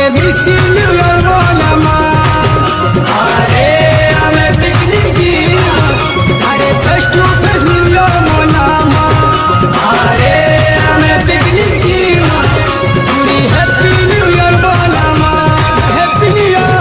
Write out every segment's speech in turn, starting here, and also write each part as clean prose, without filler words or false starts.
sange bisinu yorbolama are ame picnic jima are face to face new yorbolama are ame picnic jima puri happy new yorbolama happy new year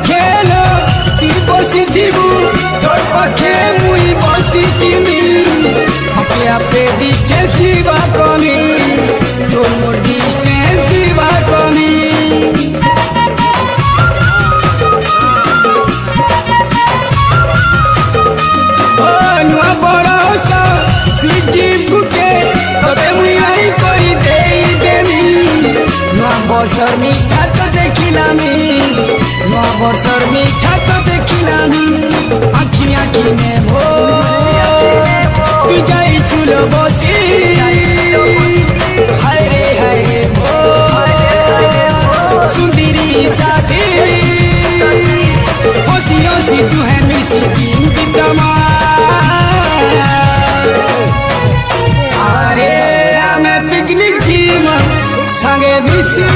खेलो ती बसिथिबु तोर पाखे मुई बसिथिबि आपे आपे distance बा कमी तोर मोर डिस्टेंस बा कमी ओ नुआ बरसा स्वीटी बुके तबे मुई आई करी देई देमी नुआ बरसर मिठा तो देखिलामी नुआ बरसर मिठा तो देखिलामी आखि आखि ने भो तू जाई छुल बसी हाय रे भो सुंदरी साथी हसी हसी तू है मिसी दिन बितमा अरे हमें पिकनिक जीवन संगे मिसी